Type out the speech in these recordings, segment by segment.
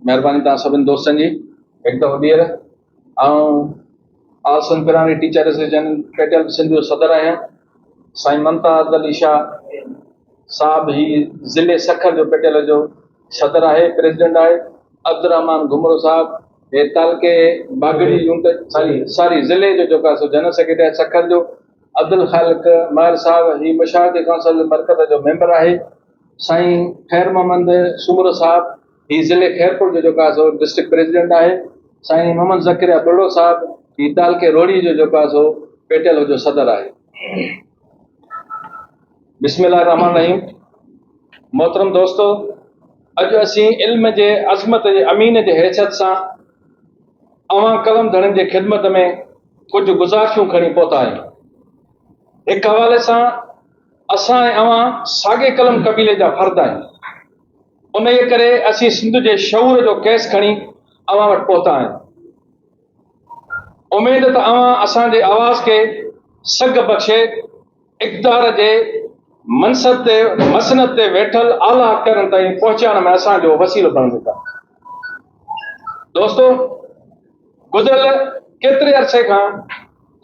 महिरबानी तव्हां सभिनी दोस्तनि जी हिकु दफ़ो ॿीहर आल सिंध पिरानी टीचर एसोसिएशन पटेल सिंध जो सदर आहियां। साईं ममता अली शाह साहब ही ज़िले सखर जो पटेल जो सदर आहे, प्रेसिडेंट आहे। अब्दुर्रहमान घुमरो साहब हे तालके बागड़ी यूनिट सारी ज़िले जो जेको आहे सो जनरल सेक्रेटरी आहे सखर जो। अब्दुल ख़ालिक महर साहब ही मुशावरती काउंसिल मरकज़ जो मेंबर आहे। साईं ख़ैर मोहम्मद सुमरो साहब ही ज़िले खैरपुर जो जेको आहे सो डिस्ट्रिक्ट प्रेसिडेंट आहे। साईं मोहम्मद ज़कीरिया बुढ़ो साहब ही तालके रोड़ी जो जेको आहे सो पटेल जो सदर आहे। बिस्मिल्लाह रहमान रहीम। मोहतरम दोस्तो, अॼु असीं इल्म जे अज़मत जे अमीन जे हैसियत सां अवां कलम धड़नि जे ख़िदमत में कुझु गुज़ारिशूं खणी पहुता आहियूं। हिकु हवाले सां असां ऐं अवां साॻे कलम क़बीले जा फ़र्द आहियूं। उन जे करे असीं सिंध जे शऊर जो केस खणी अवां वटि पहुता आहियूं। उमेद त अवां असांजे आवाज़ खे सग बख़्शे इक़्तिदार जे मनसब ते मसनद ते वेठल आला अफ़सरनि ताईं पहुचाइण में असांजो वसीलो बणंदा। दोस्तो, गुज़िरियल केतिरे अरसे खां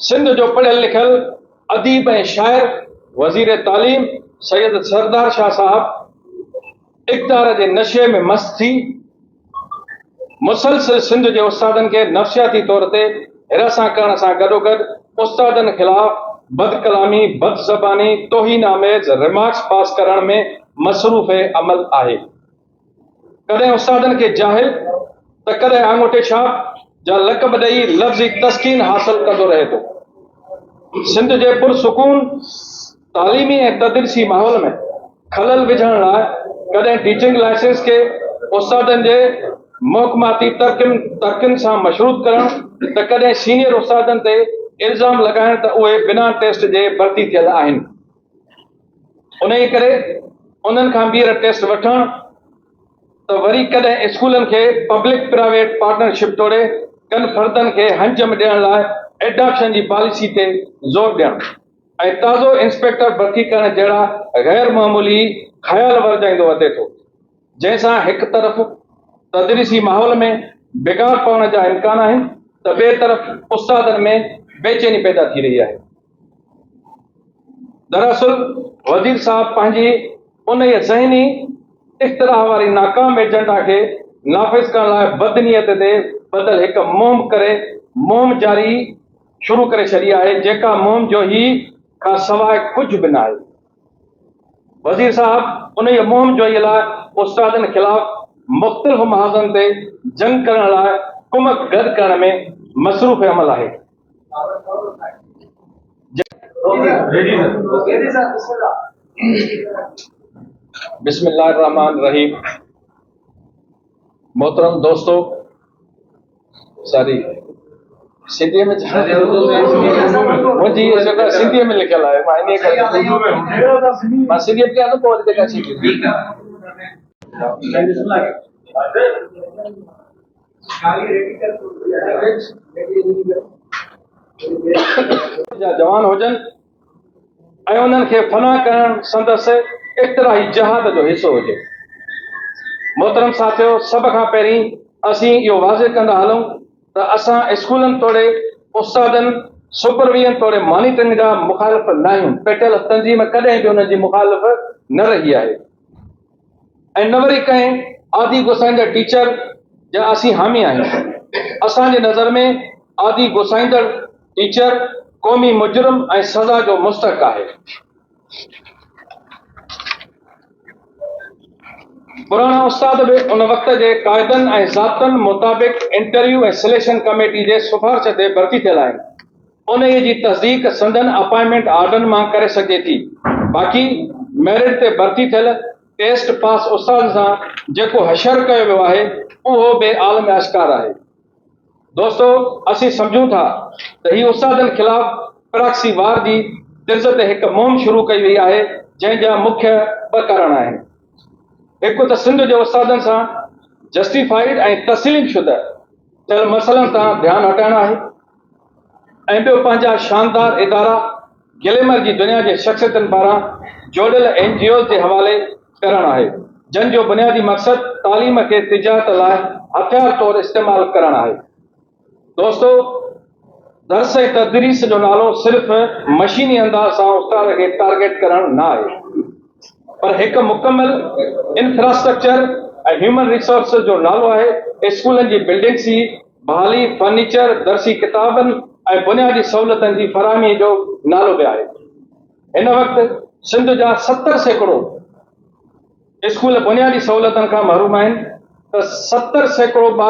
सिंध जो पढ़ियल लिखियल अदीब ऐं शाइर वज़ीर तालीम सैयद सरदार शाह साहब इक़्तिदार जे नशे में मस्त थी मुसलसिल सिंध जे उस्तादनि खे नफ़सियाती तौर ते हिरासां करण सां गॾोगॾु उस्तादनि ख़िलाफ़ बदकलामी, बदज़बानी, तौहीन आमेज़ रिमार्क्स पास करण में मसरूफ़ अमल आहे। कॾहिं उस्तादनि खे जाहिल त कॾहिं आंगूठे छाप जा लक़ब ॾेई लफ़्ज़ी तस्कीन हासिल कंदो रहे थो। सिंध जे पुरसुकून तालीमी ऐं तदरीसी माहौल में खलल विझण लाइ कॾहिं टीचिंग लाइसेंस खे उस्तादनि जे महकमाती तरकिन सां मशरूत करण त कॾहिं सीनियर उस्तादनि ते इल्ज़ाम लॻाइण त उहे बिना टेस्ट जे भर्ती थियल आहिनि। उन जे करे उन्हनि खां ॿीहर टेस्ट वठण त वरी कॾहिं स्कूलनि खे पब्लिक प्राइवेट पार्टनरशिप तोड़े कनि फ़र्दनि खे हंजम ॾियण लाइ एडॉप्शन जी पॉलिसी ते ज़ोर ॾियणु ऐं ताज़ो इंस्पेक्टर भर्ती करण जहिड़ा गैर मामूली ख़्याल वर्जाईंदो वधे थो, जंहिंसां हिकु तरफ़ तदरीसी माहौल में बिगाड़ पवण जा इम्कान आहिनि त ॿिए तरफ़ उस्तादनि में बेचैनी पैदा थी रही आहे। दरअसल वज़ीर साहब पंहिंजी उन ज़हनी इख़्तिराह वारी नाकाम एजेंडा खे नाफ़िज़ करण लाइ बदनीयत ते बदल हिकु मुहिम जारी शुरू करे छॾी आहे, जेका मुहिम जो ही खां सवाइ कुझु बि न आहे। वज़ीर साहब उन मुहिम जोईअ लाइ उस्तादनि ख़िलाफ़ मुख़्तलिफ़ महाज़नि ते जंग करण लाइ कुमक गॾु करण में मसरूफ़ अमल आहे। बिस्मिल्लाह रहमान रहीम। मोहतरम दोस्तो, सारी सिंधी में मुंहिंजी सिंधी में लिखियल आहे, मां इन करे मां सिंधी में कयां थो पोइ वरी जेका जवान हुजनि ऐं उन्हनि खे फना करण संदसि इख़्तिराही जहाद जो हिसो हुजे। मोहतरम साथियो, सभ खां पहिरीं असीं इहो वाज़िह कंदा हलूं त असां स्कूलनि तोड़े उस्तादनि सुपरविजन तोड़े मॉनिटरिंग जा मुखालिफ़ न आहियूं। पटेल तंज़ीम कॾहिं बि उन्हनि जी मुखालिफ़ न रही आहे ऐं न वरी कंहिं आदि गुसाईंदड़ टीचर जा असीं हामी आहियूं। असांजे नज़र में आदि गुसाईंदड़ टीचर क़ौमी मुजरिम ऐं सज़ा जो मुस्तहक़ आहे। पुराणा उस्ताद बि उन वक़्त जे क़ाइदनि ऐं ज़ाब्तनि मुताबिक़ इंटरव्यू ऐं सिलेक्शन कमेटी जे सिफ़ारिश ते भर्ती थियल आहिनि। उन जी तस्दीक संदन अपॉइंटमेंट ऑर्डरनि मां करे सघिजे थी। बाक़ी मेरिट ते भर्ती थियल टेस्ट पास उस्ताद सां जेको हशर कयो वियो आहे उहो बि आलम अश्कार आहे। दोस्तो, असीं सम्झूं था त ही उस्तादनि ख़िलाफ़ प्रॉक्सी वार जी तिर्ज़ ते हिकु मुहिम शुरू कई वई आहे, जंहिंजा मुख्य ॿ कारण आहिनि। हिकु त सिंध जे उस्तादनि सां जस्टिफाइड ऐं तस्लीम शुदा थियल मसइलनि तां ध्यानु हटाइणु आहे ऐं ॿियो पंहिंजा शानदार इदारा गिलेमर जी दुनिया जे शख़्सियतनि पारां जोड़ियल NGOs जे हवाले करणु आहे, जंहिं जो बुनियादी मक़सदु तालीम खे तिजारत लाइ हथियार तौरु इस्तेमालु करणु आहे। दोस्तो, दर्स ऐं तदरीस जो नालो सिर्फ़ मशीनी अंदाज़ सां उस्ताद खे टारगेट करणु न आहे, पर हिकु मुकमल इंफ्रास्ट्रक्चर ऐं ह्यूमन रिसोर्सिस जो नालो आहे। स्कूलनि जी बिल्डिंग्स जी बहाली, फर्नीचर, दर्सी किताबनि ऐं बुनियादी सहूलियतनि जी फराहमी जो नालो बि आहे। हिन वक़्तु सिंध जा 70% स्कूल बुनियादी सहूलियतनि खां महरूम आहिनि, त 70% ॿार